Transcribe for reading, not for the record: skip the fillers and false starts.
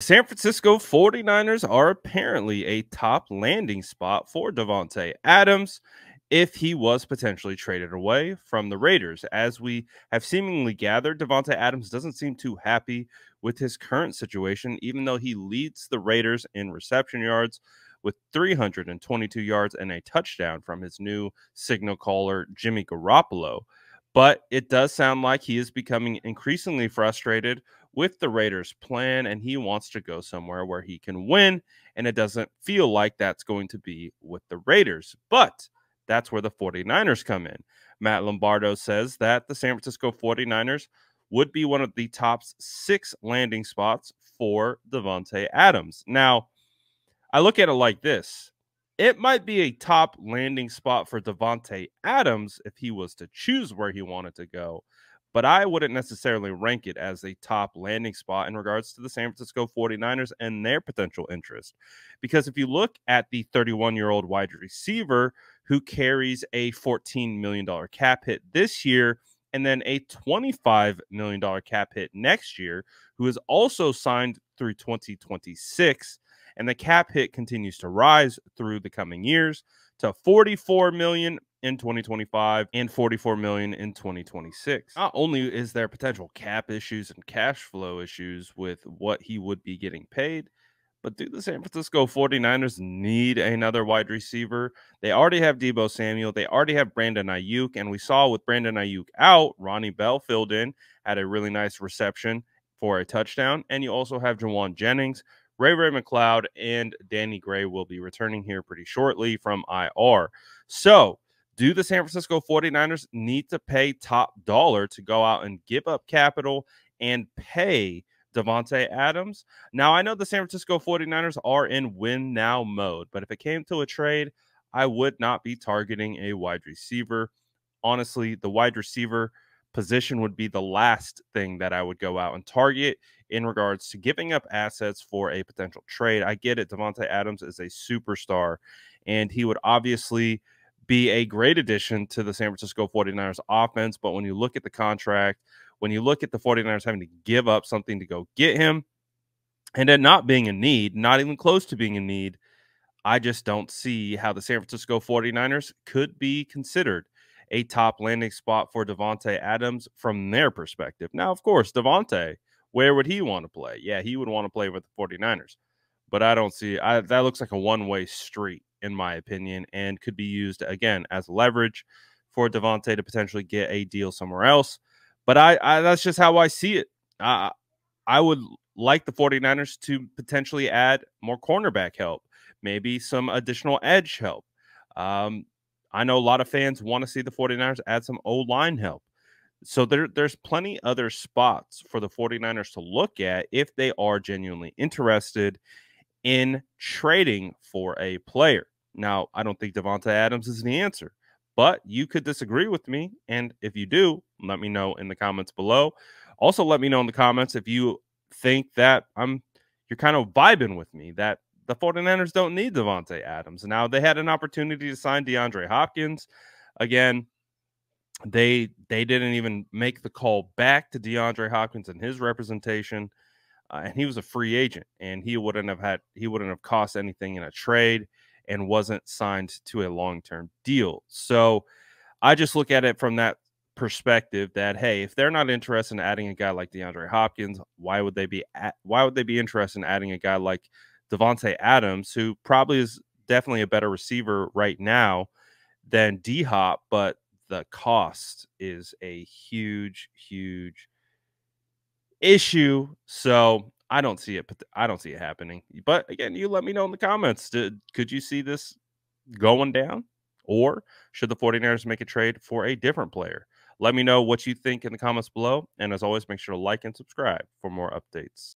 San Francisco 49ers are apparently a top landing spot for DaVante Adams if he was potentially traded away from the Raiders. As we have seemingly gathered, DaVante Adams doesn't seem too happy with his current situation, even though he leads the Raiders in reception yards with 322 yards and a touchdown from his new signal caller, Jimmy Garoppolo. But it does sound like he is becoming increasingly frustrated with the Raiders' plan, and he wants to go somewhere where he can win. And it doesn't feel like that's going to be with the Raiders. But that's where the 49ers come in. Matt Lombardo says that the San Francisco 49ers would be one of the top 6 landing spots for DaVante Adams. Now, I look at it like this. It might be a top landing spot for DaVante Adams if he was to choose where he wanted to go, but I wouldn't necessarily rank it as a top landing spot in regards to the San Francisco 49ers and their potential interest. Because if you look at the 31-year-old wide receiver who carries a $14 million cap hit this year and then a $25 million cap hit next year, who is also signed through 2026, and the cap hit continues to rise through the coming years to $44 million in 2025 and $44 million in 2026. Not only is there potential cap issues and cash flow issues with what he would be getting paid, but do the San Francisco 49ers need another wide receiver? They already have Deebo Samuel. They already have Brandon Ayuk. And we saw with Brandon Ayuk out, Ronnie Bell filled in, had a really nice reception for a touchdown. And you also have Jawan Jennings, Ray McLeod, and Danny Gray will be returning here pretty shortly from IR. So, do the San Francisco 49ers need to pay top dollar to go out and give up capital and pay DaVante Adams? Now, I know the San Francisco 49ers are in win now mode, but if it came to a trade, I would not be targeting a wide receiver. Honestly, the wide receiver position would be the last thing that I would go out and target in regards to giving up assets for a potential trade. I get it. DaVante Adams is a superstar, and he would obviously be a great addition to the San Francisco 49ers offense. But when you look at the contract, when you look at the 49ers having to give up something to go get him, and then not being in need, not even close to being in need, I just don't see how the San Francisco 49ers could be considered a top landing spot for DaVante Adams from their perspective. Now, of course, DaVante, where would he want to play? Yeah, he would want to play with the 49ers, but I don't see that looks like a one-way street in my opinion, and could be used again as leverage for DaVante to potentially get a deal somewhere else. But I that's just how I see it. I would like the 49ers to potentially add more cornerback help, maybe some additional edge help. I know a lot of fans want to see the 49ers add some O-line help. So there's plenty other spots for the 49ers to look at if they are genuinely interested in trading for a player. Now, I don't think DaVante Adams is the answer, but you could disagree with me. And if you do, let me know in the comments below. Also, let me know in the comments if you think that you're kind of vibing with me, that the 49ers don't need DaVante Adams. Now, they had an opportunity to sign DeAndre Hopkins. Again, they didn't even make the call back to DeAndre Hopkins and his representation. And he was a free agent, and he wouldn't have cost anything in a trade and wasn't signed to a long-term deal. So I just look at it from that perspective that, hey, if they're not interested in adding a guy like DeAndre Hopkins, why would they be interested in adding a guy like DaVante Adams, who probably is definitely a better receiver right now than D-Hop, but the cost is a huge, huge issue. So I don't see it. I don't see it happening. But again, you let me know in the comments. Could you see this going down? Or should the 49ers make a trade for a different player? Let me know what you think in the comments below. And as always, make sure to like and subscribe for more updates.